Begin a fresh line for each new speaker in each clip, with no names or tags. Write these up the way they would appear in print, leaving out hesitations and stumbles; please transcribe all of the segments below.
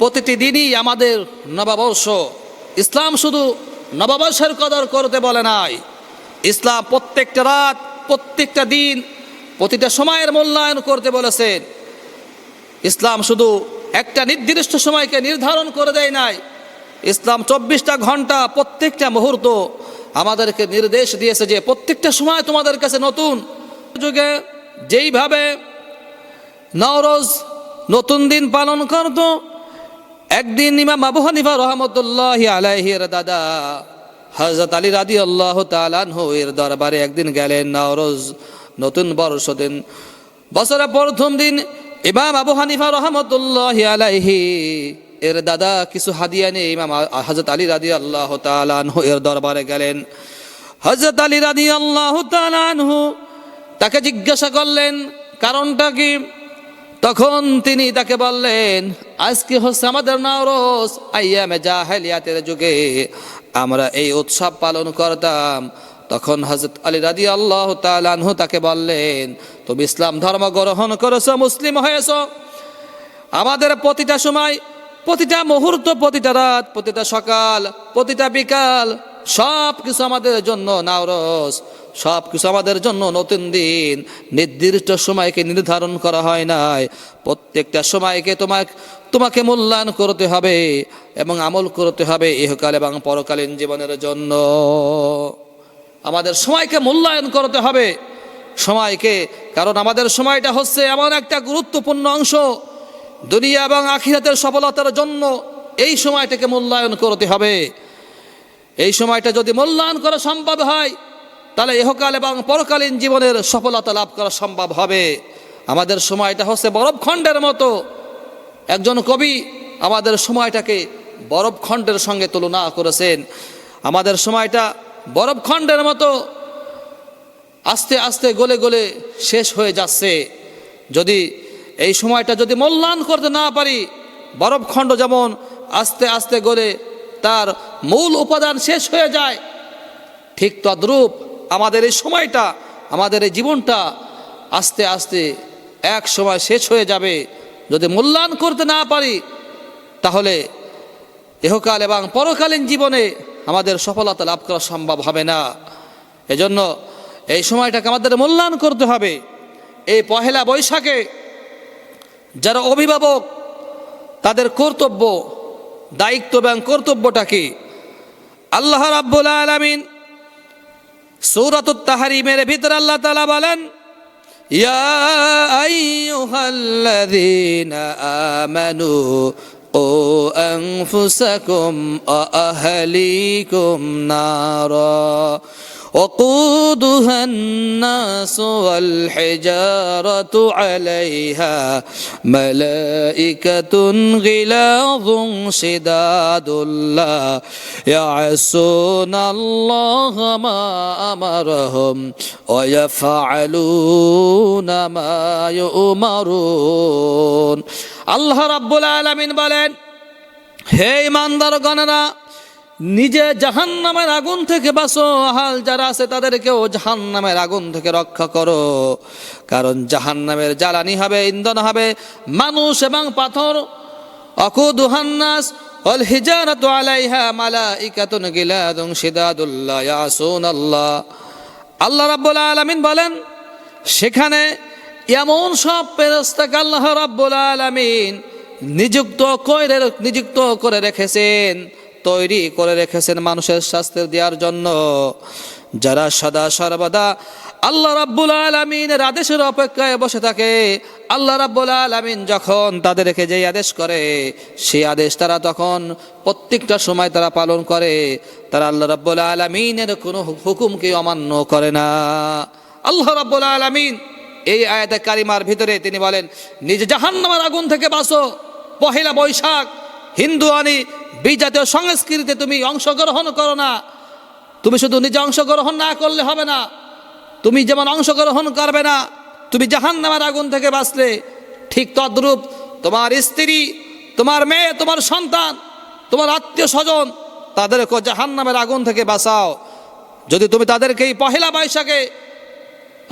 প্রতিটি দিনই আমাদের নববর্ষ। ইসলাম শুধু নববর্ষের কদর করতে বলে নাই, ইসলাম প্রত্যেকটা রাত, প্রত্যেকটা দিন, প্রতিটা সময়ের মূল্যায়ন করতে বলেছেন। ইসলাম শুধু একটা নির্দিষ্ট সময়কে নির্ধারণ করে দেয় নাই, ইসলাম 24টা ঘন্টা, প্রত্যেকটা মুহূর্ত আমাদেরকে নির্দেশ দিয়েছে যে প্রত্যেকটা সময় তোমাদের কাছে নতুন। যুগে যেইভাবে নওরোজ নতুন দিন পালন করত, একদিন ইমাম আবু হানিফা রহমতুল্লাহি আলাইহির দাদা হযরত আলী রাদিয়াল্লাহু তাআলা আনহু এর দরবারে একদিন গেলেন। নওরোজ নতুন বর্ষ দিন, বছরের প্রথম দিন ইমাম আবু হানিফা রহমতুল্লাহি আলাইহি এর দাদা কিছু হাদিয়া নিয়ে ইমাম হযরত আলী রাদিয়াল্লাহু তাআলা আনহু এর দরবারে গেলেন। হযরত আলী রাদিয়াল্লাহু তাআলা আনহু তাকে জিজ্ঞাসা করলেন কারণটা কি। তখন তিনি তাকে বললেন, আজকে হচ্ছে আমাদের নওরোজ, আইয়ামে জাহেলিয়াতের যুগে আমরা এই উৎসব পালন করতাম। তখন হযরত আলী রাদিয়াল্লাহু তাআলা আনহু তাকে বললেন, তুমি ইসলাম ধর্ম গ্রহণ করেছো, মুসলিম হয়েছো। আমাদের প্রতিটা সময়, প্রতিটা মুহূর্ত, প্রতিটা রাত, প্রতিটা সকাল, প্রতিটা বিকাল, সব কিছু আমাদের জন্য নওরোজ, সব কিছু আমাদের জন্য নতুন দিন। নির্দিষ্ট সময়কে নির্ধারণ করা হয় নাই, প্রত্যেকটা সময়কে তোমাকে মূল্যায়ন করতে হবে এবং আমল করতে হবে ইহকাল এবং পরকালীন জীবনের জন্য। আমাদের সময়কে মূল্যায়ন করতে হবে, সময়কে, কারণ আমাদের সময়টা হচ্ছে এমন একটা গুরুত্বপূর্ণ অংশ দুনিয়া এবং আখিরাতের সফলতার জন্য। এই সময়টাকে মূল্যায়ন করতে হবে। এই সময়টা যদি মূল্যায়ন করা সম্ভব হয়, তাহলে ইহকাল এবং পরকালীন জীবনের সফলতা লাভ করা সম্ভব হবে। আমাদের সময়টা হচ্ছে বরফখণ্ডের মতো। একজন কবি আমাদের সময়টাকে বরফখণ্ডের সঙ্গে তুলনা করেছেন। আমাদের সময়টা বরফখণ্ডের মতো আস্তে আস্তে গলে গলে শেষ হয়ে যাচ্ছে। যদি এই সময়টা যদি মূল্যায়ন করতে না পারি, বরফখণ্ড যেমন আস্তে আস্তে গলে তার মূল উপাদান শেষ হয়ে যায়, ঠিক তদ্রূপ আমাদের এই সময়টা, আমাদের এই জীবনটা আস্তে আস্তে এক সময় শেষ হয়ে যাবে। যদি মূল্যায়ন করতে না পারি, তাহলে ইহকাল এবং পরকালীন জীবনে আমাদের সফলতা লাভ করা সম্ভব হবে না। এজন্য এই সময়টাকে আমাদের মূল্যায়ন করতে হবে। এই পহেলা বৈশাখে যারা অভিভাবক, তাদের কর্তব্য, দায়িত্ব এবং কর্তব্যটা কি? আল্লাহ রাব্বুল আলামিন সূরাতুত তাহরীমের ভিতরে আল্লাহ তাআলা বলেন, ইয়া আইয়ুহাল্লাযীনা আমানু ও আনফুসাকুম ওয়া আহলিকুম নারা وقودها الناس والحجارة عليها ملائكة غلاظ شداد لا يعصون الله ما أمرهم ويفعلون ما يؤمرون। আল্লাহ রাব্বুল আলামিন বলেন, হে ঈমানদারগণেরা, নিজে জাহান্নামের আগুন থেকে বাঁচো, হাল যারা আছে তাদেরকেও জাহান্নামের আগুন থেকে রক্ষা করো। কারণ জাহান্নামের জ্বালানি হবে, ইন্ধন হবে মানুষ এবং পাথর। ওয়াকুদুহান নাস ওয়াল হিজারাতু আলাইহা মালাইকাতুন গিলাদুন শিদাদুল লা ইয়াসুনাল্লাহ। আল্লাহ রাব্বুল আলামিন বলেন, সেখানে এমন সব ফেরেশতাকে আল্লাহ রাব্বুল আলামিন নিযুক্ত করে রেখেছেন, তৈরি করে রেখেছেন মানুষের শাস্তি দেওয়ার জন্য, যারা সদা সর্বদা আল্লাহ রাব্বুল আলামিনের আদেশের অপেক্ষায় বসে থাকে। আল্লাহ রাব্বুল আলামিন যখন তাদেরকে যে আদেশ করে, সেই আদেশ তারা তখন প্রত্যেকটা সময় তারা পালন করে। তারা আল্লাহ রাব্বুল আলামিনের কোনো হুকুমকে অমান্য করে না। আল্লাহ রাব্বুল আলামিন এই আয়াতে কারিমার ভিতরে তিনি বলেন, নিজে জাহান্নামের আগুন থেকে বাঁচো। পহেলা বৈশাখ হিন্দুয়ানি বিজাতীয় সংস্কৃতিতে তুমি অংশগ্রহণ করো না। তুমি শুধু নিজে অংশগ্রহণ না করলে হবে না, তুমি যেমন অংশগ্রহণ করবে না, তুমি জাহান্নামের আগুন থেকে বাঁচলে, ঠিক তদ্রূপ তোমার স্ত্রী, তোমার মেয়ে, তোমার সন্তান, তোমার আত্মীয় স্বজন, তাদেরকে জাহান্নামের আগুন থেকে বাঁচাও। যদি তুমি তাদেরকে এই পহেলা বৈশাখে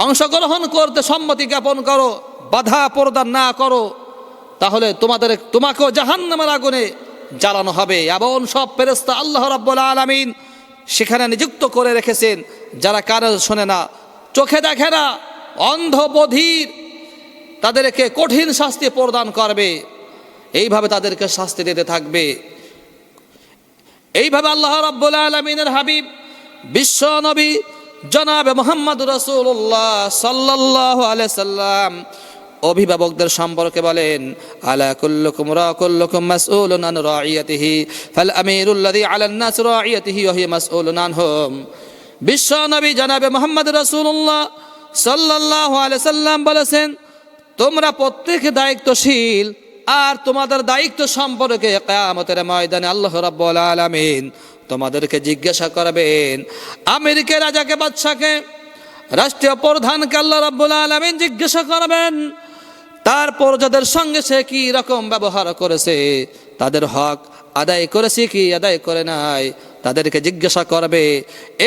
অংশগ্রহণ করতে সম্মতি জ্ঞাপন করো, বাধা প্রদান না করো, তাহলে তোমাকেও জাহান্নামের আগুনে জ্বালানো হবে। এমন সব ফেরেশতা আল্লাহ রাব্বুল আলামিন সেখানে নিযুক্ত করে রেখেছেন, যারা কানে শোনে না, চোখে দেখে না, অন্ধ বধির, তাদেরকে কঠিন শাস্তি প্রদান করবে। এইভাবে তাদেরকে শাস্তি দিতে থাকবে। এইভাবে আল্লাহ রাব্বুল আলামিনের হাবিব বিশ্ব নবী জনাবে মুহাম্মদ রাসূলুল্লাহ সাল্লাল্লাহু আলাইহি সাল্লাম অভিভাবকদের সম্পর্কে বলেন, আলা কুল্লুকুম কুল্লুকুম মাসউলুন আন রাইয়াতিহি ফাল আমিরুল্লাযী আলান নাস রাইয়াতিহি ওয়া হিয়া মাসউলুন আনহুম। বিশ্ব নবী জনাবে মুহাম্মদ রাসূলুল্লাহ সাল্লাল্লাহু আলাইহি সাল্লাম বলেছেন, তোমরা প্রত্যেকে দায়িত্বশীল, আর তোমাদের দায়িত্ব সম্পর্কে কিয়ামতের ময়দানে আল্লাহ রাব্বুল আলামিন তোমাদেরকে জিজ্ঞাসা করবেন। আমেরিকার রাজাকে, বাদশাকে, রাষ্ট্রীয় প্রধানকে আল্লাহ রাব্বুল আলামিন জিজ্ঞাসা করবেন, তারপর যাদের সঙ্গে সে কি রকম ব্যবহার করেছে, তাদের হক আদায় করেছে কি আদায় করে নাই, তাদেরকে জিজ্ঞাসা করবে।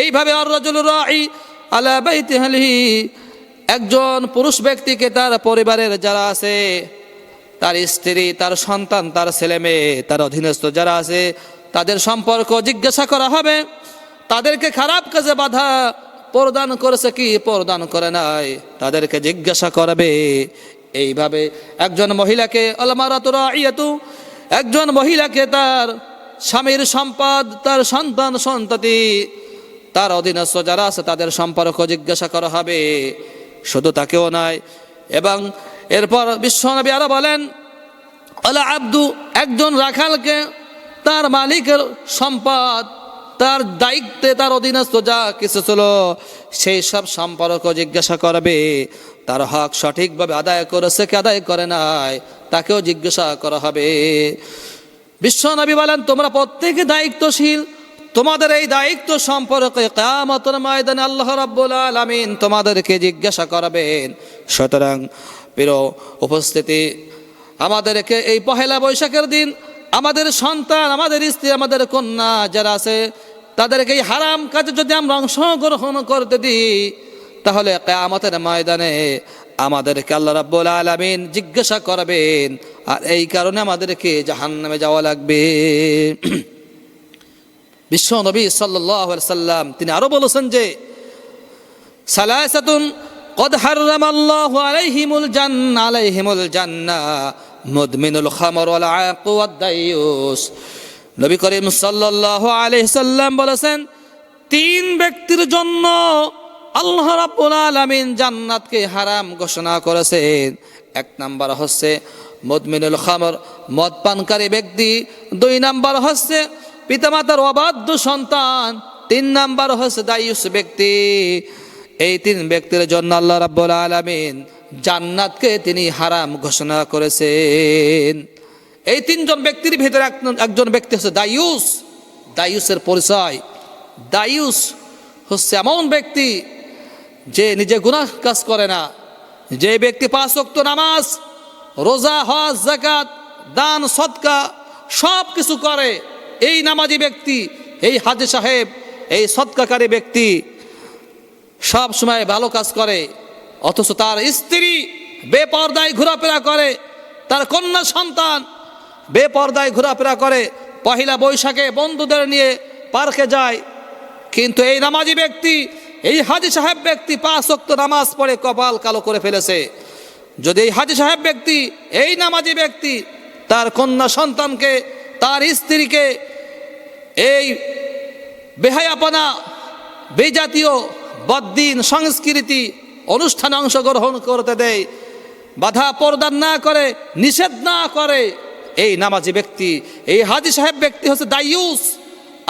এইভাবে আর রাজুল রাঈ আলা বাইতি আহলিহি, একজন পুরুষ ব্যক্তিকে তার পরিবারের যারা আছে, তার স্ত্রী, তার সন্তান, তার ছেলে মেয়ে, তার অধীনস্থ যারা আছে, তাদের সম্পর্ক জিজ্ঞাসা করা হবে। তাদেরকে খারাপ কাজে বাধা প্রদান করেছে কি প্রদান করে নাই, তাদেরকে জিজ্ঞাসা করবে। এইভাবে একজন মহিলাকে আলমারাতু রাইয়াতু, একজন মহিলাকে তার স্বামীর সম্পদ, তার সন্তান সন্ততি, তার অধীনস্থ যারা আছে তাদের সম্পর্ক জিজ্ঞাসা করা হবে। শুধু তাকেও নয়, এবং এরপর বিশ্বনবী আরো বলেন, আলা আব্দু, একজন রাখালকে তার মালিকের সম্পদ, তার দায়িত্বে, তার অধীনস্থ যা কিছু ছিল সেই সব সম্পর্ক জিজ্ঞাসা করবে। তার হক সঠিকভাবে আদায় করেছে কি আদায় করে নাই, তাকেও জিজ্ঞাসা করা হবে। বিশ্বনবী বলেন, তোমরা প্রত্যেকে দায়িত্বশীল, তোমাদের এই দায়িত্ব সম্পর্কে কিয়ামতের ময়দানে আল্লাহ রাব্বুল আলামিন তোমাদেরকে জিজ্ঞাসা করবেন। সুতরাং প্রিয় উপস্থিতি, আমাদেরকে এই পহেলা বৈশাখের দিন আমাদের সন্তান, আমাদের স্ত্রী, আমাদের কন্যা যারা আছে, তাদেরকে এই হারাম কাজে যদি আমরা অংশগ্রহণ করতে দিই, তাহলে কিয়ামতের ময়দানে আমাদেরকে আল্লাহ রাব্বুল আলামিন জিজ্ঞাসা করবেন, আর এই কারণে আমাদেরকে জাহান্নামে যাওয়া লাগবে। বিশ্ব নবী সাল্লাল্লাহু আলাইহি সাল্লাম তিনি আরো বলেছেন যে, সালাসাতুন কদ হারামাল্লাহু আলাইহিমুল জান্নাহ মুদমিনুল খামর ওয়াল আaqu ওয়াদ দায়ুস। নবী করিম সাল্লাল্লাহু আলাইহি সাল্লাম বলেছেন, তিন ব্যক্তির জন্য আল্লাহ রাব্বুল আলামিন জান্নাতকে হারাম ঘোষণা করেছেন। এক নাম্বার হচ্ছে মুদমিনুল খামর, মদ পানকারী ব্যক্তি। দুই নাম্বার হচ্ছে পিতামাতার অবাধ্য সন্তান। তিন নাম্বার হচ্ছে দায়ুস ব্যক্তি। এই তিন ব্যক্তির জন্য আল্লাহ রাব্বুল আলামিন জান্নাতকে তিনি হারাম ঘোষণা করেছেন। এই তিনজন ব্যক্তির ভিতরে একজন ব্যক্তি হচ্ছে দায়ুস। দায়ুসের পরিচয়, দায়ুস হচ্ছে এমন ব্যক্তি যে নিজে গুনাহ কাজ করে না, যে ব্যক্তি 5 ওয়াক্ত নামাজ, রোজা, হজ, যাকাত, দান, সদকা সব কিছু করে, এই নামাজি ব্যক্তি, এই হাজী সাহেব, এই সদকাকারী ব্যক্তি সব সময় ভালো কাজ করে, অথচ তার স্ত্রী বেপরদায় ঘোরাফেরা করে, তার কন্যা সন্তান বেপরদায় ঘোরাফেরা করে, পহেলা বৈশাখে বন্ধুদের নিয়ে পার্কে যায়। কিন্তু এই নামাজি ব্যক্তি, এই হাজী সাহেব ব্যক্তি 5 ওয়াক্ত নামাজ পড়ে কপাল কালো করে ফেলেছে। যদি এই হাজী সাহেব ব্যক্তি, এই নামাজি ব্যক্তি তার কন্যা সন্তানকে, তার স্ত্রীকে এই বেহায়াপনা, বেজাতীয় বদ্দিন সংস্কৃতি অনুষ্ঠানে অংশগ্রহণ করতে দেয়, বাধা প্রদান না করে, নিষেধ না করে, এই নামাজি ব্যক্তি, এই হাজী সাহেব ব্যক্তি হচ্ছে দায়ুস।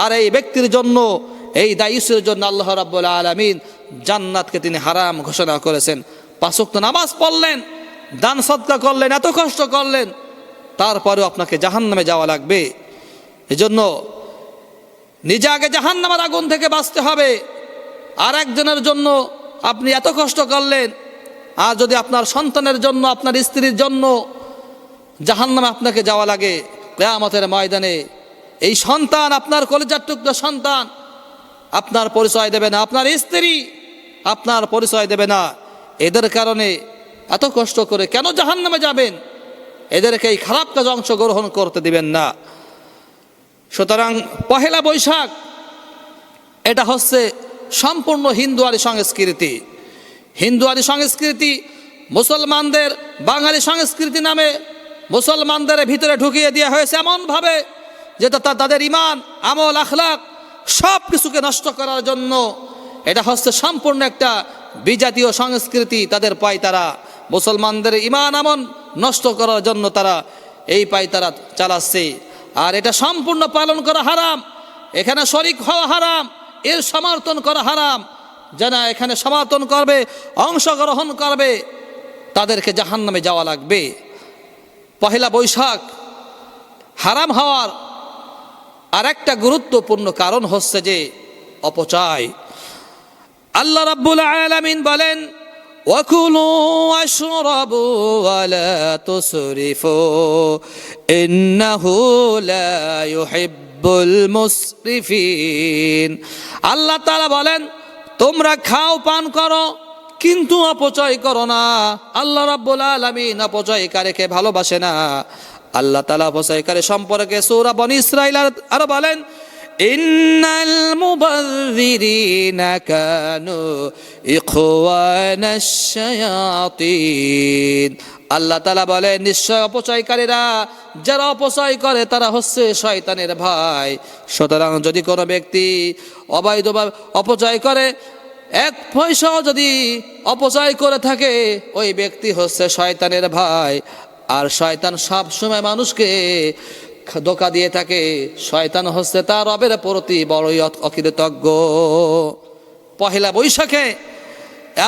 আর এই ব্যক্তির জন্য, এই দায়ুসের জন্য আল্লাহ রাব্বুল আলামিন জান্নাতকে তিনি হারাম ঘোষণা করেছেন। 5 ওয়াক্ত নামাজ পড়লেন, দান সদকা করলেন, এত কষ্ট করলেন, তারপরেও আপনাকে জাহান্নামে যাওয়া লাগবে। এজন্য নিজে আগে জাহান্নামের আগুন থেকে বাঁচতে হবে। আর একজনের জন্য আপনি এত কষ্ট করলেন, আর যদি আপনার সন্তানের জন্য, আপনার স্ত্রীর জন্য জাহান্নামে আপনাকে যাওয়া লাগে কিয়ামতের ময়দানে, এই সন্তান, আপনার কলিজার টুকরা সন্তান আপনার পরিচয় দেবে না, আপনার স্ত্রী আপনার পরিচয় দেবে না। এদের কারণে এত কষ্ট করে কেন জাহান্নামে যাবেন? এদেরকে এই খারাপ কাজে অংশগ্রহণ করতে দিবেন না। সুতরাং পহেলা বৈশাখ এটা হচ্ছে সম্পূর্ণ হিন্দুয়ারি সংস্কৃতি। হিন্দুয়ারি সংস্কৃতি মুসলমানদের বাঙালি সংস্কৃতি নামে মুসলমানদের ভিতরে ঢুকিয়ে দেওয়া হয়েছে এমনভাবে যে তাদের ইমান, আমল, আখলাক সব কিছুকে নষ্ট করার জন্য। এটা হচ্ছে সম্পূর্ণ একটা বিজাতীয় সংস্কৃতি তাদের পায়তারা। মুসলমানদের ইমান আমল নষ্ট করার জন্য তারা এই পায়তারা চালাচ্ছে। আর এটা সম্পূর্ণ পালন করা হারাম, এখানে শরিক হওয়া হারাম, এর সমর্থন করা হারাম। যারা এখানে সমর্থন করবে, অংশগ্রহণ করবে, তাদেরকে জাহান্নামে যাওয়া লাগবে। পহেলা বৈশাখ হারাম হওয়ার আর একটা গুরুত্বপূর্ণ কারণ হচ্ছে যে অপচয়। আল্লাহ রাব্বুল আলামিন বলেন, ওয়াকুলু ওয়াশরাবু ওয়ালা তুসরিফু ইন্নাহু লা ইউহিব্বুল মুসরিফিন। আল্লাহ তাআলা বলেন, তোমরা খাও পান করো কিন্তু অপচয় করো না। আল্লাহ রাব্বুল আলামিন অপচয়কারীকে ভালোবাসে না। আল্লাহ তাআলা অপচয়কারী সম্পর্কে সূরা বনী ইসরাঈল আরো বলেন, ইন্নাল মুবাযযিরিনা কানু ইখওয়ানাশ শায়াতিন। আল্লাহ তাআলা বলেন, নিশ্চয় অপচয়কারীরা, যারা অপচয় করে তারা হচ্ছে শয়তানের ভাই। সুতরাং যদি কোনো ব্যক্তি অবৈধভাবে অপচয় করে, এক পয়সাও যদি অপচয় করে থাকে, ওই ব্যক্তি হচ্ছে শয়তানের ভাই। আর শয়তান সব সময় মানুষকে ধোঁকা দিয়ে থাকে। শয়তান হচ্ছে তার রবের প্রতি বড়ই অকৃতজ্ঞ। পহেলা বৈশাখে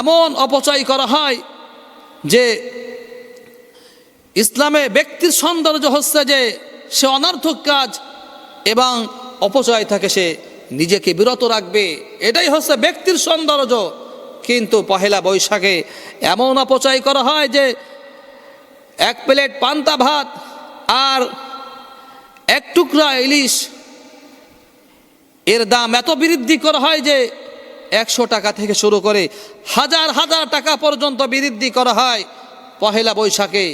এমন অপচয় করা হয় যে ইসলামে ব্যক্তির সৌন্দর্য হচ্ছে যে সে অনর্থক কাজ এবং অপচয় থাকে সে নিজেকে বিরত রাখবে, এটাই হচ্ছে ব্যক্তির সৌন্দর্য। কিন্তু পহেলা বৈশাখে এমন অপচয় করা হয় যে এক প্লেট পান্তা ভাত আর এক টুকরা ইলিশ এর দাম এত বৃদ্ধি করা হয় যে 100 টাকা থেকে শুরু করে হাজার হাজার টাকা পর্যন্ত বৃদ্ধি করা হয় পহেলা বৈশাখে।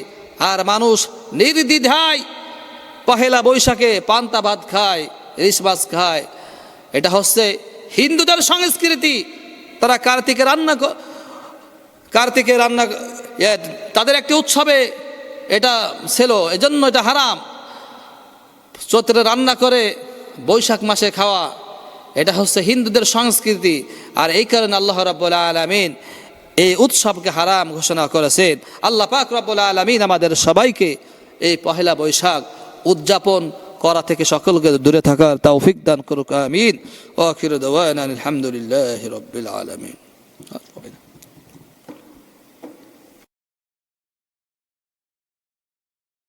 আর মানুষ নির্দ্বিধায় পহেলা বৈশাখে পান্তা ভাত খায়, ইলিশ মাছ খায়। এটা হচ্ছে হিন্দুদের সংস্কৃতি। তারা কার্তিকে রান্না তাদের একটি উৎসবে এটা ছিল, এজন্য এটা হারাম। চৈত্রে রান্না করে বৈশাখ মাসে খাওয়া, এটা হচ্ছে হিন্দুদের সংস্কৃতি। আর এই কারণে আল্লাহ রাব্বুল আলামিন এই উৎসবকে হারাম ঘোষণা করেছেন। আল্লাহ পাক রব্বুল আলামিন আমাদের সবাইকে এই পহেলা বৈশাখ উদযাপন করা থেকে সকলকে দূরে থাকার তৌফিক দান করুক, আমিন। ওয়া আখিরু দাওয়ানা আলহামদুলিল্লাহি রাব্বিল আলামিন।